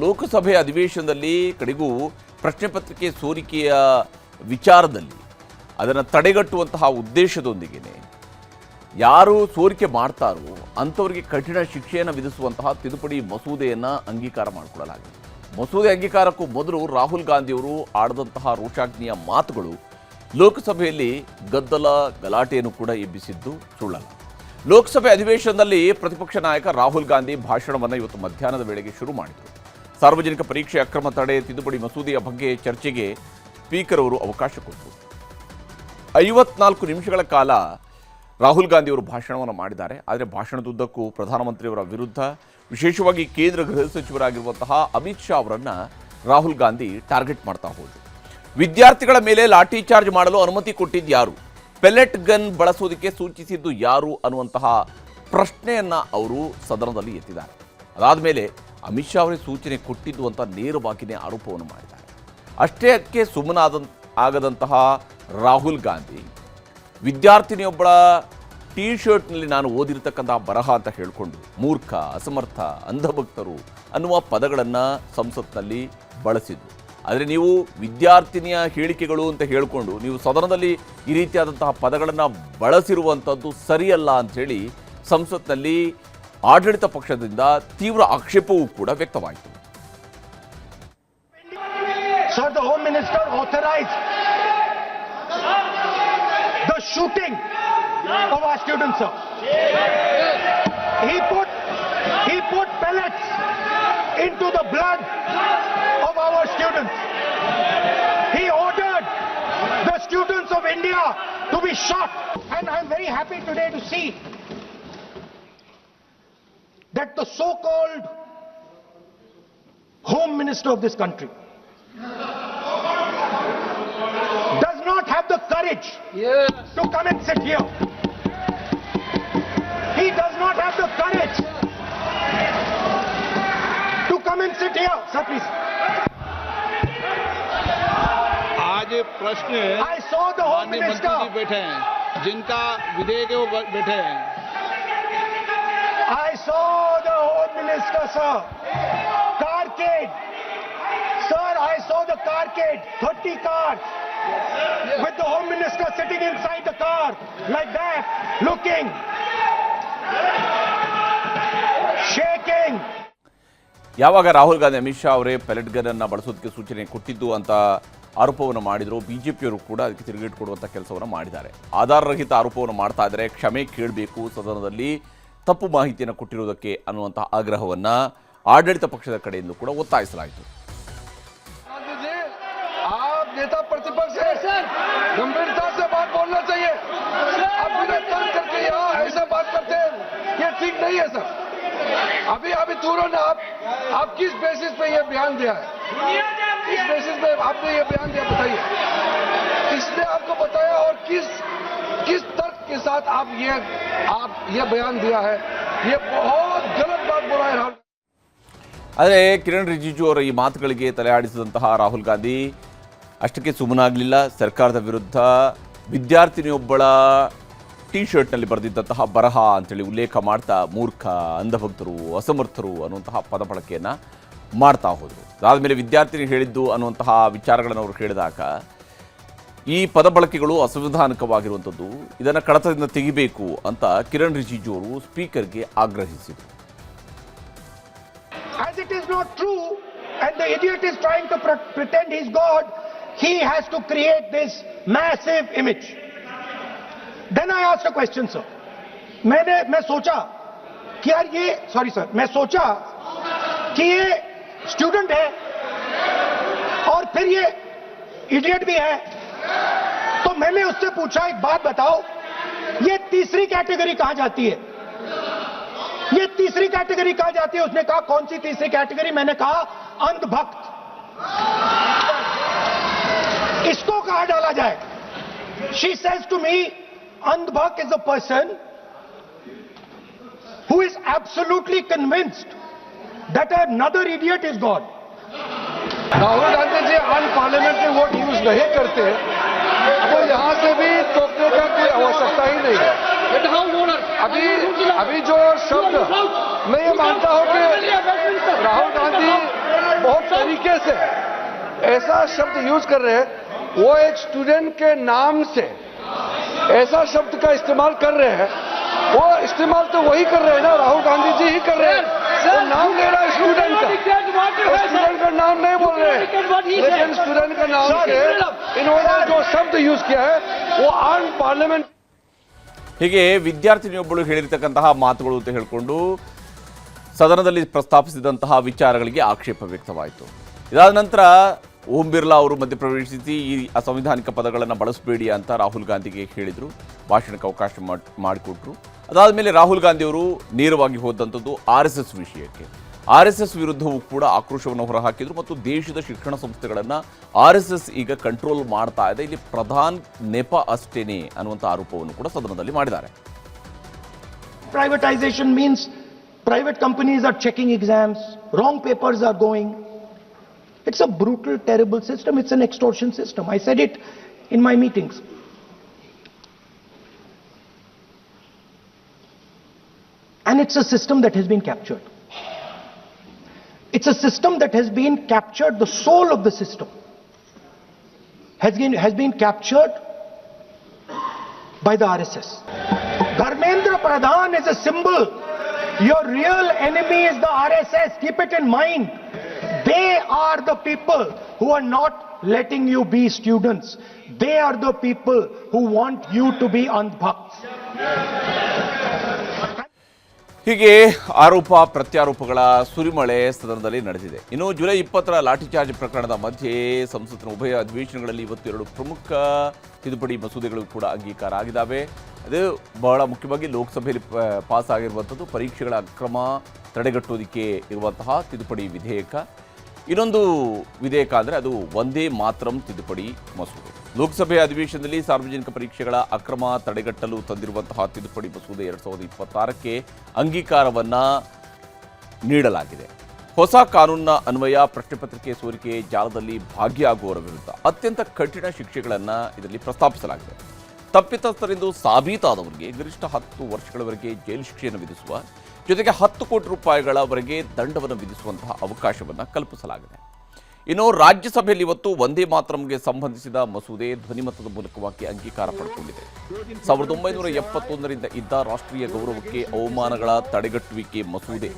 ಲೋಕಸಭೆ ಅಧಿವೇಶನದಲ್ಲಿ ಕಡೆಗೂ ಪ್ರಶ್ನೆ ಪತ್ರಿಕೆ ಸೋರಿಕೆಯ ವಿಚಾರದಲ್ಲಿ ಅದನ್ನು ತಡೆಗಟ್ಟುವಂತಹ ಉದ್ದೇಶದೊಂದಿಗೆ ಯಾರು ಸೋರಿಕೆ ಮಾಡ್ತಾರೋ ಅಂಥವರಿಗೆ ಕಠಿಣ ಶಿಕ್ಷೆಯನ್ನು ವಿಧಿಸುವಂತಹ ತಿದ್ದುಪಡಿ ಮಸೂದೆಯನ್ನು ಅಂಗೀಕಾರ ಮಾಡಿಕೊಳ್ಳಲಾಗಿದೆ. ಮಸೂದೆ ಅಂಗೀಕಾರಕ್ಕೂ ಮೊದಲು ರಾಹುಲ್ ಗಾಂಧಿಯವರು ಆಡಿದಂತಹ ರೋಷಾಗ್ನಿಯ ಮಾತುಗಳು ಲೋಕಸಭೆಯಲ್ಲಿ ಗದ್ದಲ ಗಲಾಟೆಯನ್ನು ಕೂಡ ಎಬ್ಬಿಸಿದ್ದು ಸುಳ್ಳಲ್ಲ. ಲೋಕಸಭೆ ಅಧಿವೇಶನದಲ್ಲಿ ಪ್ರತಿಪಕ್ಷ ನಾಯಕ ರಾಹುಲ್ ಗಾಂಧಿ ಭಾಷಣವನ್ನು ಇವತ್ತು ಮಧ್ಯಾಹ್ನದ ವೇಳೆಗೆ ಶುರು ಮಾಡಿದರು. ಸಾರ್ವಜನಿಕ ಪರೀಕ್ಷೆ ಅಕ್ರಮ ತಡೆ ತಿದ್ದುಪಡಿ ಮಸೂದೆಯ ಬಗ್ಗೆ ಚರ್ಚೆಗೆ ಸ್ಪೀಕರ್ ಅವರು ಅವಕಾಶ ಕೊಟ್ಟರು. 54 ನಿಮಿಷಗಳ ಕಾಲ ರಾಹುಲ್ ಗಾಂಧಿಯವರು ಭಾಷಣವನ್ನು ಮಾಡಿದ್ದಾರೆ. ಆದರೆ ಭಾಷಣದುದ್ದಕ್ಕೂ ಪ್ರಧಾನಮಂತ್ರಿಯವರ ವಿರುದ್ಧ, ವಿಶೇಷವಾಗಿ ಕೇಂದ್ರ ಗೃಹ ಸಚಿವರಾಗಿರುವಂತಹ ಅಮಿತ್ ಶಾ ಅವರನ್ನು ರಾಹುಲ್ ಗಾಂಧಿ ಟಾರ್ಗೆಟ್ ಮಾಡ್ತಾ ಹೋದರು. ವಿದ್ಯಾರ್ಥಿಗಳ ಮೇಲೆ ಲಾಠಿ ಚಾರ್ಜ್ ಮಾಡಲು ಅನುಮತಿ ಕೊಟ್ಟಿದ್ದು ಯಾರು, ಪೆಲೆಟ್ ಗನ್ ಬಳಸೋದಕ್ಕೆ ಸೂಚಿಸಿದ್ದು ಯಾರು ಅನ್ನುವಂತಹ ಪ್ರಶ್ನೆಯನ್ನು ಅವರು ಸದನದಲ್ಲಿ ಎತ್ತಿದ್ದಾರೆ. ಅದಾದ ಮೇಲೆ ಅಮಿತ್ ಶಾ ಅವರೇ ಸೂಚನೆ ಕೊಟ್ಟಿದ್ದು ಅಂತ ನೇರವಾಗಿಯೇ ಆರೋಪವನ್ನು ಮಾಡಿದ್ದಾರೆ. ಅಷ್ಟೇ ಆಗದಂತಹ ರಾಹುಲ್ ಗಾಂಧಿ ವಿದ್ಯಾರ್ಥಿನಿಯೊಬ್ಬಳ ಟೀ ಶರ್ಟ್ನಲ್ಲಿ ನಾನು ಓದಿರ್ತಕ್ಕಂತಹ ಬರಹ ಅಂತ ಹೇಳಿಕೊಂಡು ಮೂರ್ಖ, ಅಸಮರ್ಥ, ಅಂಧಭಕ್ತರು ಅನ್ನುವ ಪದಗಳನ್ನು ಸಂಸತ್ನಲ್ಲಿ ಬಳಸಿದ್ರು. ಆದರೆ ನೀವು ವಿದ್ಯಾರ್ಥಿನಿಯ ಹೇಳಿಕೆಗಳು ಅಂತ ಹೇಳಿಕೊಂಡು ನೀವು ಸದನದಲ್ಲಿ ಈ ರೀತಿಯಾದಂತಹ ಪದಗಳನ್ನು ಬಳಸಿರುವಂಥದ್ದು ಸರಿಯಲ್ಲ ಅಂಥೇಳಿ ಸಂಸತ್ನಲ್ಲಿ ಆಡಳಿತ ಪಕ್ಷದಿಂದ ತೀವ್ರ ಆಕ್ಷೇಪವೂ ಕೂಡ ವ್ಯಕ್ತವಾಯಿತು. Sir, the Home Minister authorized the shooting of our students, sir. He put pellets into the blood of our students. He ordered the students of India to be shot. And I'm very happy today to see that the so-called Home Minister of this country does not have the courage to come and sit here. He does not have the courage to come and sit here. Sir, please. आज प्रश्न I saw the Home माननीय Minister. मंत्री जी बैठे हैं, जिनका विधेयक है वो बैठे हैं. I saw the Home Minister, sir. Carcade. Sir, I saw the carcade. 30 cars. With the Home Minister sitting inside the car. Like that. Looking. Shaking. ಯಾವಾಗ ರಾಹುಲ್ ಗಾಂಧಿ ಅಮಿತ್ ಶಾ ಅವರೇ ಪೆಲೆಟ್ ಗನ್ ಅನ್ನು ಬಳಸೋದಕ್ಕೆ ಸೂಚನೆ ಕೊಟ್ಟಿದ್ದು ಅಂತ ಆರೋಪವನ್ನು ಮಾಡಿದ್ರು, ಬಿಜೆಪಿಯವರು ಕೂಡ ಅದಕ್ಕೆ ತಿರುಗೇಟು ಕೊಡುವಂಥ ಕೆಲಸವನ್ನು ಮಾಡಿದ್ದಾರೆ. ಆಧಾರರಹಿತ ಆರೋಪವನ್ನು ಮಾಡ್ತಾ ಇದ್ದಾರೆ, ಕ್ಷಮೆ ಕೇಳಬೇಕು ಸದನದಲ್ಲಿ ತಪ್ಪು ಮಾಹಿತಿಯನ್ನು ಕೊಟ್ಟಿರುವುದಕ್ಕೆ ಅನ್ನುವಂತಹ ಆಗ್ರಹವನ್ನು ಆಡಳಿತ ಪಕ್ಷದ ಕಡೆಯಿಂದ ಕೂಡ ಒತ್ತಾಯಿಸಲಾಯಿತು. नेता प्रतिपक्ष है सर, गंभीरता से बात बोलना चाहिए. आप बिना तर्क करके यहाँ ऐसा बात करते हैं, ये ठीक नहीं है सर. अभी तुरंत आप किस बेसिस पे ये बयान दिया है, किस बेसिस पे आपने ये बयान दिया बताइए. किसने आपको बताया और किस तर्क के साथ आप ये बयान दिया है. ये बहुत गलत बात बोला है राहुल. ಆದರೆ ಕಿರಣ್ ರಿಜಿಜು ಅವರ ಈ ಮಾತುಗಳಿಗೆ ತಲೆ ಆಡಿಸಿದಂತಹ ರಾಹುಲ್ ಗಾಂಧಿ ಅಷ್ಟಕ್ಕೆ ಸುಮ್ಮನಾಗಲಿಲ್ಲ. ಸರ್ಕಾರದ ವಿರುದ್ಧ ವಿದ್ಯಾರ್ಥಿನಿಯೊಬ್ಬಳ ಟೀ ಶರ್ಟ್ನಲ್ಲಿ ಬರೆದಿದ್ದಂತಹ ಬರಹ ಅಂತೇಳಿ ಉಲ್ಲೇಖ ಮಾಡ್ತಾ ಮೂರ್ಖ, ಅಂಧಭಕ್ತರು, ಅಸಮರ್ಥರು ಅನ್ನುವಂತಹ ಪದ ಬಳಕೆಯನ್ನು ಮಾಡ್ತಾ ಹೋದರು. ಅದಾದಮೇಲೆ ವಿದ್ಯಾರ್ಥಿನಿ ಹೇಳಿದ್ದು ಅನ್ನುವಂತಹ ವಿಚಾರಗಳನ್ನು ಅವರು ಹೇಳಿದಾಗ ಈ ಪದ ಬಳಕೆಗಳು ಅಸಂವಿಧಾನಿಕವಾಗಿರುವಂಥದ್ದು, ಇದನ್ನು ಕಡತದಿಂದ ತೆಗಿಬೇಕು ಅಂತ ಕಿರಣ್ ರಿಜಿಜು ಅವರು ಸ್ಪೀಕರ್ಗೆ ಆಗ್ರಹಿಸಿದರು. As it is not true and the idiot is trying to pretend he's God, he has to create this massive image. Then I asked a question, sir. मैं सोचा कि यार ये मैं सोचा कि ये स्टूडेंट है और फिर ये इडियट भी है, तो मैंने उससे पूछा एक बात बताओ, ये तीसरी कैटेगरी कहां जाती है, ये तीसरी कैटेगरी कहां जाती है. उसने कहा कौन सी तीसरी कैटेगरी. मैंने कहा अंधभक्त. इसको कहां डाला जाए. She says to me, अंधभक्त is a person who is absolutely convinced that another idiot is God. Rahul Gandhi ji unparliamentary word use नहीं करते, तो यहाँ से भी टोकने का कोई आवश्यकता ही नहीं है. अभी जो शब्द मैं ये मानता हूँ कि राहुल गांधी तरीके से ऐसा शब्द यूज कर रहे हैं, वो एक स्टूडेंट के नाम से ऐसा शब्द का इस्तेमाल कर रहे हैं। वो इस्तेमाल तो वही कर रहे हैं ना, राहुल गांधी जी ही कर रहे हैं। वो नाम ले रहा है स्टूडेंट का, स्टूडेंट का नाम नहीं बोल रहे हैं, लेकिन स्टूडेंट का नाम से इन्होंने जो शब्द यूज किया है वो आर्म पार्लियामेंट। ಹೀಗೆ ವಿದ್ಯಾರ್ಥಿನಿಯೊಬ್ಬಳು ಹೇಳಿರ್ತಕ್ಕಂತಹ ಮಾತುಗಳು ಅಂತ ಹೇಳಿಕೊಂಡು ಸದನದಲ್ಲಿ ಪ್ರಸ್ತಾಪಿಸಿದಂತಹ ವಿಚಾರಗಳಿಗೆ ಆಕ್ಷೇಪ ವ್ಯಕ್ತವಾಯಿತು. ಇದಾದ ನಂತರ ಓಂ ಬಿರ್ಲಾ ಅವರು ಮಧ್ಯಪ್ರವೇಶಿಸಿ ಈ ಅಸಂವಿಧಾನಿಕ ಪದಗಳನ್ನು ಬಳಸಬೇಡಿ ಅಂತ ರಾಹುಲ್ ಗಾಂಧಿಗೆ ಹೇಳಿದರು, ಭಾಷಣಕ್ಕೆ ಅವಕಾಶ ಮಾಡಿಕೊಟ್ರು. ಅದಾದ ಮೇಲೆ ರಾಹುಲ್ ಗಾಂಧಿ ಅವರು ನೇರವಾಗಿ ಹೋದಂಥದ್ದು RSS ವಿಷಯಕ್ಕೆ. RSS ವಿರುದ್ಧವೂ ಕೂಡ ಆಕ್ರೋಶವನ್ನು ಹೊರಹಾಕಿದರು ಮತ್ತು ದೇಶದ ಶಿಕ್ಷಣ ಸಂಸ್ಥೆಗಳನ್ನು RSS ಈಗ ಕಂಟ್ರೋಲ್ ಮಾಡ್ತಾ ಇದೆ, ಇಲ್ಲಿ ಪ್ರಧಾನ್ ನೆಪ ಅಷ್ಟೇನೆ ಅನ್ನುವಂಥ ಆರೋಪವನ್ನು ಕೂಡ ಸದನದಲ್ಲಿ ಮಾಡಿದ್ದಾರೆ. Privatization means private companies are checking exams, wrong papers are going. It's a brutal, terrible system. It's an extortion system. I said it in my meetings. And it's a system that has been captured. It's a system that has been captured. The soul of the system has been captured by the RSS. Dharmendra Pradhan is a symbol. Your real enemy is the RSS. Keep it in mind. They are the people who are not letting you be students. They are the people who want you to be andhbhakts. ಹೀಗೆ ಆರೋಪ ಪ್ರತ್ಯಾರೋಪಗಳ ಸುರಿಮಳೆ ಸದನದಲ್ಲಿ ನಡೆದಿದೆ. ಇನ್ನು July 20ರ ಲಾಠಿ charge ಪ್ರಕರಣದ ಮಧ್ಯೆ ಸಂಸತ್ತಿನ ಉಭಯ ಅಧಿವೇಶನಗಳಲ್ಲಿ ಇವತ್ತು 2 ಪ್ರಮುಖ ತಿದ್ದುಪಡಿ ಮಸೂದೆಗಳು ಕೂಡ ಅಂಗೀಕಾರ ಆಗಿದ್ದಾವೆ. ಅದು ಬಹಳ ಮುಖ್ಯವಾಗಿ ಲೋಕಸಭೆಯಲ್ಲಿ ಪಾಸ್ ಆಗಿರುವಂಥದ್ದು ಪರೀಕ್ಷೆಗಳ ಅಕ್ರಮ ತಡೆಗಟ್ಟುವುದಕ್ಕೆ ಇರುವಂತಹ ತಿದ್ದುಪಡಿ ವಿಧೇಯಕ. ಇನ್ನೊಂದು ವಿಧೇಯಕ ಅಂದರೆ ಅದು ವಂದೇ ಮಾತರಂ ತಿದ್ದುಪಡಿ ಮಸೂದೆ. ಲೋಕಸಭೆ ಅಧಿವೇಶನದಲ್ಲಿ ಸಾರ್ವಜನಿಕ ಪರೀಕ್ಷೆಗಳ ಅಕ್ರಮ ತಡೆಗಟ್ಟಲು ತಂದಿರುವಂತಹ ತಿದ್ದುಪಡಿ ಮಸೂದೆ 2026ಕ್ಕೆ ಅಂಗೀಕಾರವನ್ನು ನೀಡಲಾಗಿದೆ. ಹೊಸ ಕಾನೂನಿನ ಅನ್ವಯ ಪ್ರಶ್ನೆ ಪತ್ರಿಕೆ ಸೋರಿಕೆ ಜಾಲದಲ್ಲಿ ಭಾಗಿಯಾಗುವವರ ವಿರುದ್ಧ ಅತ್ಯಂತ ಕಠಿಣ ಶಿಕ್ಷೆಗಳನ್ನು ಇದರಲ್ಲಿ ಪ್ರಸ್ತಾಪಿಸಲಾಗಿದೆ. ತಪ್ಪಿತಸ್ಥರೆಂದು ಸಾಬೀತಾದವರಿಗೆ ಗರಿಷ್ಠ 10 ವರ್ಷಗಳವರೆಗೆ ಜೈಲು ಶಿಕ್ಷೆಯನ್ನು ವಿಧಿಸುವ ಜೊತೆಗೆ 10 ಕೋಟಿ ರೂಪಾಯಿಗಳವರೆಗೆ ದಂಡವನ್ನು ವಿಧಿಸುವಂತಹ ಅವಕಾಶವನ್ನು ಕಲ್ಪಿಸಲಾಗಿದೆ. ಇನ್ನು ರಾಜ್ಯಸಭೆಯಲ್ಲಿ ಇವತ್ತು ವಂದೇ ಮಾತರಂಗೆ ಸಂಬಂಧಿಸಿದ ಮಸೂದೆ ಧ್ವನಿಮತದ ಮೂಲಕವಾಗಿ ಅಂಗೀಕಾರ ಪಡೆದುಕೊಂಡಿದೆ. 1971ರಿಂದ ಇದ್ದ ರಾಷ್ಟ್ರೀಯ ಗೌರವಕ್ಕೆ ಅವಮಾನಗಳ ತಡೆಗಟ್ಟುವಿಕೆ ಮಸೂದೆ.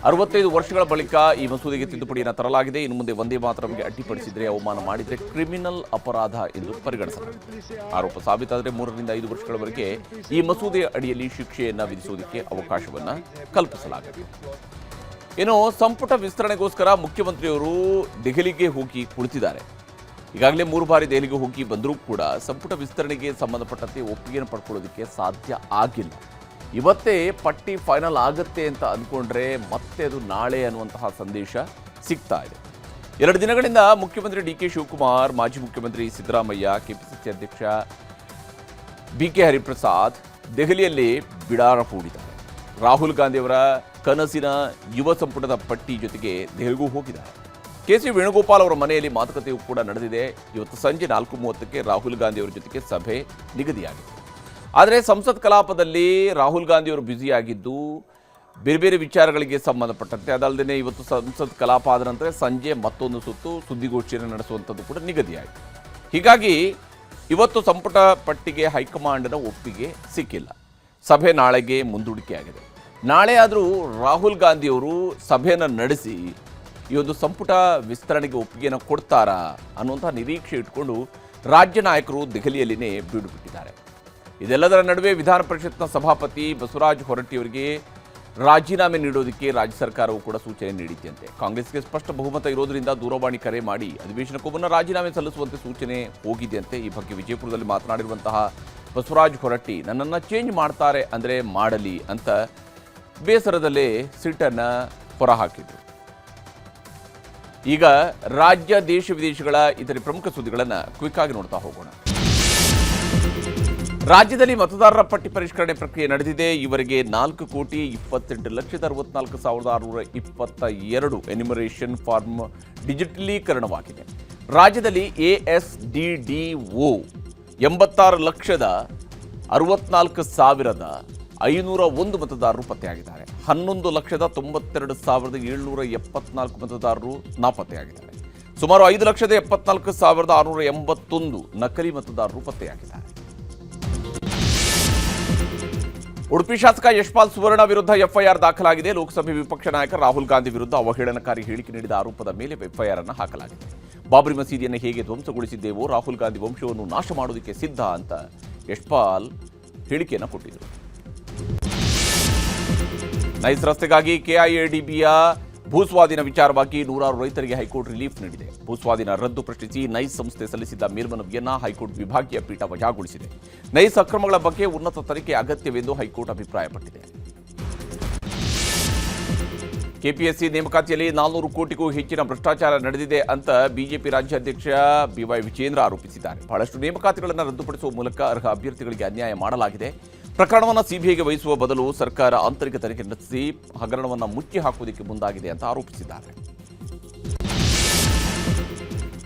65 ವರ್ಷಗಳ ಬಳಿಕ ಈ ಮಸೂದೆಗೆ ತಿದ್ದುಪಡಿಯನ್ನು ತರಲಾಗಿದೆ. ಇನ್ನು ಮುಂದೆ ವಂದೇ ಮಾತರಂಗೆ ಅಡ್ಡಿಪಡಿಸಿದರೆ ಅವಮಾನ ಮಾಡಿದರೆ ಕ್ರಿಮಿನಲ್ ಅಪರಾಧ ಎಂದು ಪರಿಗಣಿಸಲಾಗಿದೆ. ಆರೋಪ ಸಾಬೀತಾದರೆ 3 ರಿಂದ 5 ವರ್ಷಗಳವರೆಗೆ ಈ ಮಸೂದೆಯ ಅಡಿಯಲ್ಲಿ ಶಿಕ್ಷೆಯನ್ನು ವಿಧಿಸುವುದಕ್ಕೆ ಅವಕಾಶವನ್ನು ಕಲ್ಪಿಸಲಾಗಿದೆ. ಇನ್ನು ಸಂಪುಟ ವಿಸ್ತರಣೆಗೋಸ್ಕರ ಮುಖ್ಯಮಂತ್ರಿಯವರು ದೆಹಲಿಗೆ ಹೋಗಿ ಕುಳಿತಿದ್ದಾರೆ. ಈಗಾಗಲೇ 3 ಬಾರಿ ದೆಹಲಿಗೆ ಹೋಗಿ ಬಂದರೂ ಕೂಡ ಸಂಪುಟ ವಿಸ್ತರಣೆಗೆ ಸಂಬಂಧಪಟ್ಟಂತೆ ಒಪ್ಪಿಗೆಯನ್ನು ಪಡ್ಕೊಳ್ಳೋದಕ್ಕೆ ಸಾಧ್ಯ ಆಗಿಲ್ಲ. ಇವತ್ತೇ ಪಟ್ಟಿ ಫೈನಲ್ ಆಗುತ್ತೆ ಅಂತ ಅಂದ್ಕೊಂಡ್ರೆ ಮತ್ತೆ ಅದು ನಾಳೆ ಅನ್ನುವಂತಹ ಸಂದೇಶ ಸಿಗ್ತಾ ಇದೆ. 2 ದಿನಗಳಿಂದ ಮುಖ್ಯಮಂತ್ರಿ DK ಶಿವಕುಮಾರ್, ಮಾಜಿ ಮುಖ್ಯಮಂತ್ರಿ ಸಿದ್ದರಾಮಯ್ಯ, ಕೆಪಿಸಿಸಿ ಅಧ್ಯಕ್ಷ BK ಹರಿಪ್ರಸಾದ್ ದೆಹಲಿಯಲ್ಲಿ ಬಿಡಾರ ಹೂಡಿದ್ದಾರೆ. ರಾಹುಲ್ ಗಾಂಧಿಯವರ ಕನಸಿನ ಯುವ ಸಂಪುಟದ ಪಟ್ಟಿ ಜೊತೆಗೆ ದೆಹಲಿಗೂ ಹೋಗಿದ್ದಾರೆ. KC ವೇಣುಗೋಪಾಲ್ ಅವರ ಮನೆಯಲ್ಲಿ ಮಾತುಕತೆಯೂ ಕೂಡ ನಡೆದಿದೆ. ಇವತ್ತು ಸಂಜೆ 4:30ಕ್ಕೆ ರಾಹುಲ್ ಗಾಂಧಿ ಅವರ ಜೊತೆಗೆ ಸಭೆ ನಿಗದಿಯಾಗಿದೆ. ಆದರೆ ಸಂಸತ್ ಕಲಾಪದಲ್ಲಿ ರಾಹುಲ್ ಗಾಂಧಿ ಅವರು ಬ್ಯುಸಿಯಾಗಿದ್ದು ಬೇರೆ ಬೇರೆ ವಿಚಾರಗಳಿಗೆ ಸಂಬಂಧಪಟ್ಟಂತೆ, ಅದಲ್ಲದೆ ಇವತ್ತು ಸಂಸತ್ ಕಲಾಪ ಆದ ನಂತರ ಸಂಜೆ ಮತ್ತೊಂದು ಸುತ್ತು ಸುದ್ದಿಗೋಷ್ಠಿಯನ್ನು ನಡೆಸುವಂಥದ್ದು ಕೂಡ ನಿಗದಿಯಾಗಿದೆ. ಹೀಗಾಗಿ ಇವತ್ತು ಸಂಪುಟ ಪಟ್ಟಿಗೆ ಹೈಕಮಾಂಡ್ನ ಒಪ್ಪಿಗೆ ಸಿಕ್ಕಿಲ್ಲ. ಸಭೆ ನಾಳೆಗೆ ಮುಂದೂಡಿಕೆಯಾಗಿದೆ. ನಾಳೆ ಆದರೂ ರಾಹುಲ್ ಗಾಂಧಿಯವರು ಸಭೆಯನ್ನು ನಡೆಸಿ ಈ ಒಂದು ಸಂಪುಟ ವಿಸ್ತರಣೆಗೆ ಒಪ್ಪಿಗೆಯನ್ನು ಕೊಡ್ತಾರಾ ಅನ್ನುವಂಥ ನಿರೀಕ್ಷೆ ಇಟ್ಕೊಂಡು ರಾಜ್ಯ ನಾಯಕರು ದೆಹಲಿಯಲ್ಲಿನೇ ಬೀಡು ಬಿಟ್ಟಿದ್ದಾರೆ. ಇದೆಲ್ಲದರ ನಡುವೆ ವಿಧಾನ ಪರಿಷತ್ನ ಸಭಾಪತಿ ಬಸವರಾಜ ಹೊರಟ್ಟಿಯವರಿಗೆ ರಾಜೀನಾಮೆ ನೀಡೋದಕ್ಕೆ ರಾಜ್ಯ ಸರ್ಕಾರವು ಕೂಡ ಸೂಚನೆ ನೀಡಿದೆಯಂತೆ. ಕಾಂಗ್ರೆಸ್ಗೆ ಸ್ಪಷ್ಟ ಬಹುಮತ ಇರೋದರಿಂದ ದೂರವಾಣಿ ಕರೆ ಮಾಡಿ ಅಧಿವೇಶನಕ್ಕೂ ಮುನ್ನ ರಾಜೀನಾಮೆ ಸಲ್ಲಿಸುವಂತೆ ಸೂಚನೆ ಹೋಗಿದೆಯಂತೆ. ಈ ಬಗ್ಗೆ ವಿಜಯಪುರದಲ್ಲಿ ಮಾತನಾಡಿರುವಂತಹ ಬಸವರಾಜ ಹೊರಟ್ಟಿ, ನನ್ನನ್ನು ಚೇಂಜ್ ಮಾಡ್ತಾರೆ ಅಂದರೆ ಮಾಡಲಿ ಅಂತ ಬೇಸರದಲ್ಲೇ ಸಿಟ್ಟನ್ನು ಹೊರಹಾಕಿದರು. ಈಗ ರಾಜ್ಯ, ದೇಶ ವಿದೇಶಗಳ ಇತರೆ ಪ್ರಮುಖ ಸುದ್ದಿಗಳನ್ನು ಕ್ವಿಕ್ ಆಗಿ ನೋಡ್ತಾ ಹೋಗೋಣ. ರಾಜ್ಯದಲ್ಲಿ ಮತದಾರರ ಪಟ್ಟಿ ಪರಿಷ್ಕರಣೆ ಪ್ರಕ್ರಿಯೆ ನಡೆದಿದೆ. ಈವರೆಗೆ 4,28,64,622 ಎನ್ಯುಮರೇಷನ್ ಫಾರ್ಮ್ ಡಿಜಿಟಲೀಕರಣವಾಗಿದೆ. ರಾಜ್ಯದಲ್ಲಿ ASDDO 86,64,501 ಮತದಾರರು ಪತ್ತೆಯಾಗಿದ್ದಾರೆ. 11,92,774 ಮತದಾರರು ನಾಪತ್ತೆಯಾಗಿದ್ದಾರೆ. ಸುಮಾರು 5,74,681 ನಕಲಿ ಮತದಾರರು ಪತ್ತೆಯಾಗಿದ್ದಾರೆ. ಉಡುಪಿ ಶಾಸಕ ಯಶ್ಪಾಲ್ ಸುವರ್ಣ ವಿರುದ್ಧ ಎಫ್ಐಆರ್ ದಾಖಲಾಗಿದೆ. ಲೋಕಸಭೆ ವಿಪಕ್ಷ ನಾಯಕ ರಾಹುಲ್ ಗಾಂಧಿ ವಿರುದ್ಧ ಅವಹೇಳನಕಾರಿ ಹೇಳಿಕೆ ನೀಡಿದ ಆರೋಪದ ಮೇಲೆ ಎಫ್ಐಆರ್ ಅನ್ನು ಹಾಕಲಾಗಿದೆ. ಬಾಬ್ರಿ ಮಸೀದಿಯನ್ನು ಹೇಗೆ ಧ್ವಂಸಗೊಳಿಸಿದ್ದೇವೋ ರಾಹುಲ್ ಗಾಂಧಿ ವಂಶವನ್ನು ನಾಶ ಮಾಡೋದಕ್ಕೆ ಸಿದ್ಧ ಅಂತ ಯಶ್ಪಾಲ್ ಹೇಳಿಕೆಯನ್ನು ಕೊಟ್ಟಿದ್ದರು. ನೈಸ್ ರಸ್ತೆಗಾಗಿ ಕೆಐಎಡಿಬಿಯ ಭೂಸ್ವಾಧೀನ ವಿಚಾರವಾಗಿ ನೂರಾರು ರೈತರಿಗೆ ಹೈಕೋರ್ಟ್ ರಿಲೀಫ್ ನೀಡಿದೆ. ಭೂಸ್ವಾಧೀನ ರದ್ದು ಪ್ರಶ್ನಿಸಿ ನೈಸ್ ಸಂಸ್ಥೆ ಸಲ್ಲಿಸಿದ್ದ ಮೇಲ್ಮನವಿಯನ್ನ ಹೈಕೋರ್ಟ್ ವಿಭಾಗೀಯ ಪೀಠ ವಜಾಗೊಳಿಸಿದೆ. ನೈಸ್ ಅಕ್ರಮಗಳ ಬಗ್ಗೆ ಉನ್ನತ ತನಿಖೆ ಅಗತ್ಯವೆಂದು ಹೈಕೋರ್ಟ್ ಅಭಿಪ್ರಾಯಪಟ್ಟಿದೆ. ಕೆಪಿಎಸ್ಸಿ ನೇಮಕಾತಿಯಲ್ಲಿ 400 ಕೋಟಿಗೂ ಹೆಚ್ಚಿನ ಭ್ರಷ್ಟಾಚಾರ ನಡೆದಿದೆ ಅಂತ ಬಿಜೆಪಿ ರಾಜ್ಯಾಧ್ಯಕ್ಷ ಬಿವೈ ವಿಜೇಂದ್ರ ಆರೋಪಿಸಿದ್ದಾರೆ. ಬಹಳಷ್ಟು ನೇಮಕಾತಿಗಳನ್ನು ರದ್ದುಪಡಿಸುವ ಮೂಲಕ ಅರ್ಹ ಅಭ್ಯರ್ಥಿಗಳಿಗೆ ಅನ್ಯಾಯ ಮಾಡಲಾಗಿದೆ. ಪ್ರಕರಣವನ್ನು ಸಿಬಿಐಗೆ ವಹಿಸುವ ಬದಲು ಸರ್ಕಾರ ಆಂತರಿಕ ತನಿಖೆ ನಡೆಸಿ ಹಗರಣವನ್ನು ಮುಚ್ಚಿ ಹಾಕುವುದಕ್ಕೆ ಮುಂದಾಗಿದೆ ಅಂತ ಆರೋಪಿಸಿದ್ದಾರೆ.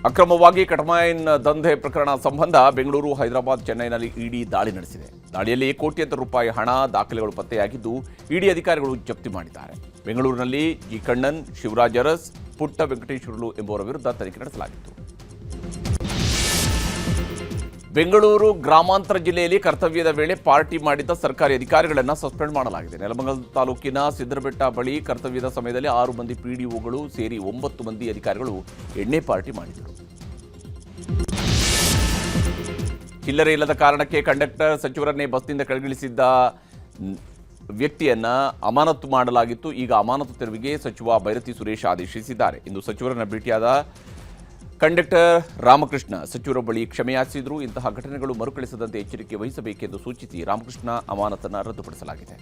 ಅಕ್ರಮವಾಗಿ ಕಟಮಾಯಿನ್ ದಂಧೆ ಪ್ರಕರಣ ಸಂಬಂಧ ಬೆಂಗಳೂರು, ಹೈದರಾಬಾದ್, ಚೆನ್ನೈನಲ್ಲಿ ಇಡಿ ದಾಳಿ ನಡೆಸಿದೆ. ದಾಳಿಯಲ್ಲಿ ಕೋಟ್ಯಂತರ ರೂಪಾಯಿ ಹಣ, ದಾಖಲೆಗಳು ಪತ್ತೆಯಾಗಿದ್ದು ಇಡಿ ಅಧಿಕಾರಿಗಳು ಜಪ್ತಿ ಮಾಡಿದ್ದಾರೆ. ಬೆಂಗಳೂರಿನಲ್ಲಿ ಜಿ ಕಣ್ಣನ್, ಶಿವರಾಜ್ ಅರಸ್, ಪುಟ್ಟ ವೆಂಕಟೇಶ್ವರಲು ಎಂಬುವರ ವಿರುದ್ಧ ತನಿಖೆ ನಡೆಸಲಾಗಿತ್ತು. ಬೆಂಗಳೂರು ಗ್ರಾಮಾಂತರ ಜಿಲ್ಲೆಯಲ್ಲಿ ಕರ್ತವ್ಯದ ವೇಳೆ ಪಾರ್ಟಿ ಮಾಡಿದ್ದ ಸರ್ಕಾರಿ ಅಧಿಕಾರಿಗಳನ್ನು ಸಸ್ಪೆಂಡ್ ಮಾಡಲಾಗಿದೆ. ನೆಲಮಂಗಲ ತಾಲೂಕಿನ ಸಿದ್ದರಬೆಟ್ಟ ಬಳಿ ಕರ್ತವ್ಯದ ಸಮಯದಲ್ಲಿ 6 ಮಂದಿ ಪಿಡಿಒಗಳು ಸೇರಿ 9 ಮಂದಿ ಅಧಿಕಾರಿಗಳು ಎಣ್ಣೆ ಪಾರ್ಟಿ ಮಾಡಿದರು. ಚಿಲ್ಲರೆ ಇಲ್ಲದ ಕಾರಣಕ್ಕೆ ಕಂಡಕ್ಟರ್ ಸಚಿವರನ್ನೇ ಬಸ್ನಿಂದ ಕೆಳಗಿಳಿಸಿದ್ದ ವ್ಯಕ್ತಿಯನ್ನ ಅಮಾನತು ಮಾಡಲಾಗಿತ್ತು. ಈಗ ಅಮಾನತು ತೆರವಿಗೆ ಸಚಿವ ಬೈರತಿ ಸುರೇಶ್ ಆದೇಶಿಸಿದ್ದಾರೆ. ಇಂದು ಸಚಿವರನ್ನ ಭೇಟಿಯಾದ ಕಂಡಕ್ಟರ್ ರಾಮಕೃಷ್ಣ ಸಚಿವರ ಬಳಿ ಕ್ಷಮೆಯಾಚಿಸಿದ್ರು. ಇಂತಹ ಘಟನೆಗಳು ಮರುಕಳಿಸದಂತೆ ಎಚ್ಚರಿಕೆ ವಹಿಸಬೇಕೆಂದು ಸೂಚಿಸಿ ರಾಮಕೃಷ್ಣ ಅಮಾನತನ್ನು ರದ್ದುಪಡಿಸಲಾಗಿದೆ.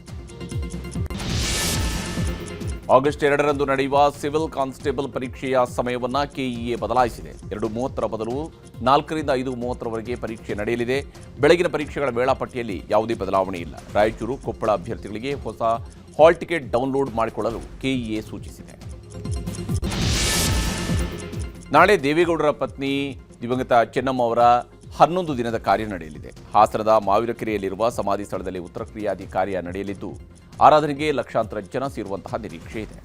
ಆಗಸ್ಟ್ 2ರಂದು ನಡೆಯುವ ಸಿವಿಲ್ ಕಾನ್ಸ್ಟೇಬಲ್ ಪರೀಕ್ಷೆಯ ಸಮಯವನ್ನು ಕೆಇಎ ಬದಲಾಯಿಸಿದೆ. 2:30 ಬದಲು 4ರಿಂದ 5:30ವರೆಗೆ ಪರೀಕ್ಷೆ ನಡೆಯಲಿದೆ. ಬೆಳಗಿನ ಪರೀಕ್ಷೆಗಳ ವೇಳಾಪಟ್ಟಿಯಲ್ಲಿ ಯಾವುದೇ ಬದಲಾವಣೆ ಇಲ್ಲ. ರಾಯಚೂರು, ಕೊಪ್ಪಳ ಅಭ್ಯರ್ಥಿಗಳಿಗೆ ಹೊಸ ಹಾಲ್ ಟಿಕೆಟ್ ಡೌನ್ಲೋಡ್ ಮಾಡಿಕೊಳ್ಳಲು ಕೆಇಎ ಸೂಚಿಸಿದೆ. ನಾಳೆ ದೇವೇಗೌಡರ ಪತ್ನಿ ದಿವಂಗತ ಚೆನ್ನಮ್ಮ ಅವರ 11 ದಿನದ ಕಾರ್ಯ ನಡೆಯಲಿದೆ. ಹಾಸನದ ಮಾವಿನಕೆರೆಯಲ್ಲಿರುವ ಸಮಾಧಿ ಸ್ಥಳದಲ್ಲಿ ಉತ್ತರ ಕ್ರಿಯಾದಿ ಕಾರ್ಯ ನಡೆಯಲಿದ್ದು ಆರಾಧನೆಗೆ ಲಕ್ಷಾಂತರ ಜನ ಸೇರುವಂತಹ ನಿರೀಕ್ಷೆ ಇದೆ.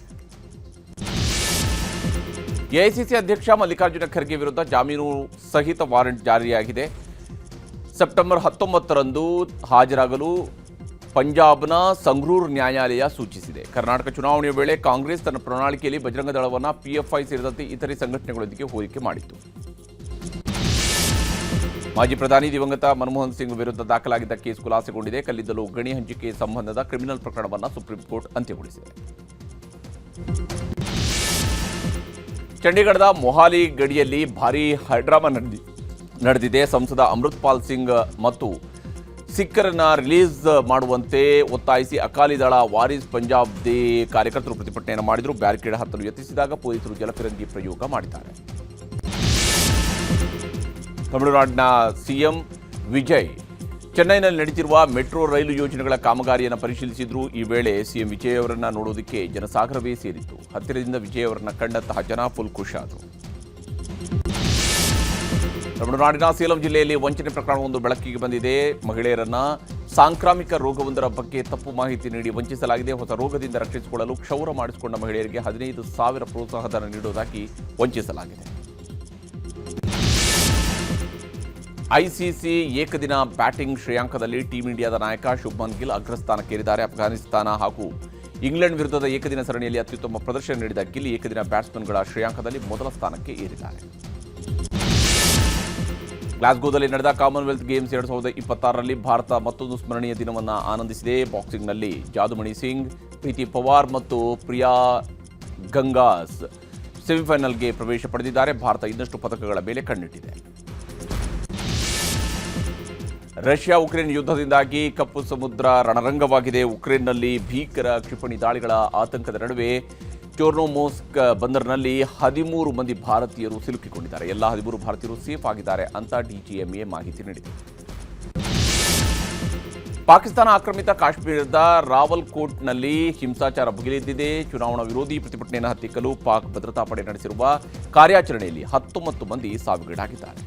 ಎಐಸಿಸಿ ಅಧ್ಯಕ್ಷ ಮಲ್ಲಿಕಾರ್ಜುನ ಖರ್ಗೆ ವಿರುದ್ಧ ಜಾಮೀನು ಸಹಿತ ವಾರೆಂಟ್ ಜಾರಿಯಾಗಿದೆ. ಸೆಪ್ಟೆಂಬರ್ 19ರಂದು ಹಾಜರಾಗಲು ಪಂಜಾಬ್ನ ಸಂಗ್ರೂರ್ ನ್ಯಾಯಾಲಯ ಸೂಚಿಸಿದೆ. ಕರ್ನಾಟಕ ಚುನಾವಣೆಯ ವೇಳೆ ಕಾಂಗ್ರೆಸ್ ತನ್ನ ಪ್ರಣಾಳಿಕೆಯಲ್ಲಿ ಬಜರಂಗ ದಳವನ್ನು ಪಿಎಫ್ಐ ಸೇರಿದಂತೆ ಇತರೆ ಸಂಘಟನೆಗಳೊಂದಿಗೆ ಹೋಲಿಕೆ ಮಾಡಿತ್ತು. ಮಾಜಿ ಪ್ರಧಾನಿ ದಿವಂಗತ ಮನಮೋಹನ್ ಸಿಂಗ್ ವಿರುದ್ಧ ದಾಖಲಾಗಿದ್ದ ಕೇಸ್ ಖುಲಾಸೆಗೊಂಡಿದೆ. ಕಲ್ಲಿದ್ದಲು ಗಣಿ ಹಂಚಿಕೆ ಸಂಬಂಧದ ಕ್ರಿಮಿನಲ್ ಪ್ರಕರಣವನ್ನು ಸುಪ್ರೀಂ ಕೋರ್ಟ್ ಅಂತ್ಯಗೊಳಿಸಿದೆ. ಚಂಡೀಗಢದ ಮೊಹಾಲಿ ಗಡಿಯಲ್ಲಿ ಭಾರೀ ಹೈಡ್ರಾಮಾ ನಡೆದಿದೆ. ಸಂಸದ ಅಮೃತ್ಪಾಲ್ ಸಿಂಗ್ ಮತ್ತು ಸಿಖ್ಖರನ್ನ ರಿಲೀಸ್ ಮಾಡುವಂತೆ ಒತ್ತಾಯಿಸಿ ಅಕಾಲಿ ದಳ ವಾರಿಸ್ ಪಂಜಾಬ್ ದೇ ಕಾರ್ಯಕರ್ತರು ಪ್ರತಿಭಟನೆಯನ್ನು ಮಾಡಿದರು. ಬ್ಯಾರಿಕೇಡ್ ಹತ್ತಲು ಯತ್ನಿಸಿದಾಗ ಪೊಲೀಸರು ಜಲಫಿರಂಗಿ ಪ್ರಯೋಗ ಮಾಡಿದ್ದಾರೆ. ತಮಿಳುನಾಡಿನ ಸಿಎಂ ವಿಜಯ್ ಚೆನ್ನೈನಲ್ಲಿ ನಡೆಯುತ್ತಿರುವ ಮೆಟ್ರೋ ರೈಲು ಯೋಜನೆಗಳ ಕಾಮಗಾರಿಯನ್ನು ಪರಿಶೀಲಿಸಿದ್ರು. ಈ ವೇಳೆ ಸಿಎಂ ವಿಜಯ್ ಅವರನ್ನ ನೋಡೋದಕ್ಕೆ ಜನಸಾಗರವೇ ಸೇರಿತ್ತು. ಹತ್ತಿರದಿಂದ ವಿಜಯ್ ಅವರನ್ನ ಕಂಡಂತಹ ಜನ ಫುಲ್ ಖುಷಿಯಾದರು. ತಮಿಳುನಾಡಿನ ಸೇಲಂ ಜಿಲ್ಲೆಯಲ್ಲಿ ವಂಚನೆ ಪ್ರಕರಣವೊಂದು ಬೆಳಕಿಗೆ ಬಂದಿದೆ. ಮಹಿಳೆಯರನ್ನ ಸಾಂಕ್ರಾಮಿಕ ರೋಗವೊಂದರ ಬಗ್ಗೆ ತಪ್ಪು ಮಾಹಿತಿ ನೀಡಿ ವಂಚಿಸಲಾಗಿದೆ. ಹೊಸ ರೋಗದಿಂದ ರಕ್ಷಿಸಿಕೊಳ್ಳಲು ಕ್ಷೌರ ಮಾಡಿಸಿಕೊಂಡ ಮಹಿಳೆಯರಿಗೆ 15,000 ಪ್ರೋತ್ಸಾಹಧನ ನೀಡುವುದಾಗಿ ವಂಚಿಸಲಾಗಿದೆ. ಐಸಿಸಿ ಏಕದಿನ ಬ್ಯಾಟಿಂಗ್ ಶ್ರೇಯಾಂಕದಲ್ಲಿ ಟೀಂ ಇಂಡಿಯಾದ ನಾಯಕ ಶುಭ್ಮನ್ ಗಿಲ್ ಅಗ್ರಸ್ಥಾನಕ್ಕೇರಿದ್ದಾರೆ. ಅಫ್ಘಾನಿಸ್ತಾನ ಹಾಗೂ ಇಂಗ್ಲೆಂಡ್ ವಿರುದ್ಧದ ಏಕದಿನ ಸರಣಿಯಲ್ಲಿ ಅತ್ಯುತ್ತಮ ಪ್ರದರ್ಶನ ನೀಡಿದ ಗಿಲ್ ಏಕದಿನ ಬ್ಯಾಟ್ಸ್ಮನ್ಗಳ ಶ್ರೇಯಾಂಕದಲ್ಲಿ ಮೊದಲ ಸ್ಥಾನಕ್ಕೆ ಏರಿದ್ದಾರೆ. ಗ್ಲಾಸ್ಗೋದಲ್ಲಿ ನಡೆದ ಕಾಮನ್ವೆಲ್ತ್ ಗೇಮ್ಸ್ 2026ರಲ್ಲಿ ಭಾರತ ಮತ್ತೊಂದು ಸ್ಮರಣೀಯ ದಿನವನ್ನು ಆನಂದಿಸಿದೆ. ಬಾಕ್ಸಿಂಗ್ನಲ್ಲಿ ಜಾದುಮಣಿ ಸಿಂಗ್, ಪ್ರೀತಿ ಪವಾರ್ ಮತ್ತು ಪ್ರಿಯಾ ಗಂಗಾಸ್ ಸೆಮಿಫೈನಲ್ಗೆ ಪ್ರವೇಶ ಪಡೆದಿದ್ದಾರೆ. ಭಾರತ ಇನ್ನಷ್ಟು ಪದಕಗಳ ಮೇಲೆ ಕಣ್ಣಿಟ್ಟಿದೆ. ರಷ್ಯಾ ಉಕ್ರೇನ್ ಯುದ್ಧದಿಂದಾಗಿ ಕಪ್ಪು ಸಮುದ್ರ ರಣರಂಗವಾಗಿದೆ. ಉಕ್ರೇನ್ನಲ್ಲಿ ಭೀಕರ ಕ್ಷಿಪಣಿ ದಾಳಿಗಳ ಆತಂಕದ ನಡುವೆ ಚೋರ್ನೋಮೋಸ್ಕ್ ಬಂದರಿನಲ್ಲಿ 13 ಮಂದಿ ಭಾರತೀಯರು ಸಿಲುಕಿಕೊಂಡಿದ್ದಾರೆ. ಎಲ್ಲ 13 ಭಾರತೀಯರು ಸೇಫ್ ಆಗಿದ್ದಾರೆ ಅಂತ ಡಿಜಿಎಂಎ ಮಾಹಿತಿ ನೀಡಿದೆ. ಪಾಕಿಸ್ತಾನ ಆಕ್ರಮಿತ ಕಾಶ್ಮೀರದ ರಾವಲ್ಕೋಟ್ನಲ್ಲಿ ಹಿಂಸಾಚಾರ ಭುಗಿಲೆದ್ದಿದೆ. ಚುನಾವಣಾ ವಿರೋಧಿ ಪ್ರತಿಭಟನೆಯನ್ನು ಹತ್ತಿಕ್ಕಲು ಪಾಕ್ ಭದ್ರತಾ ಪಡೆ ನಡೆಸಿರುವ ಕಾರ್ಯಾಚರಣೆಯಲ್ಲಿ 19 ಮಂದಿ ಸಾವಿಗೀಡಾಗಿದ್ದಾರೆ.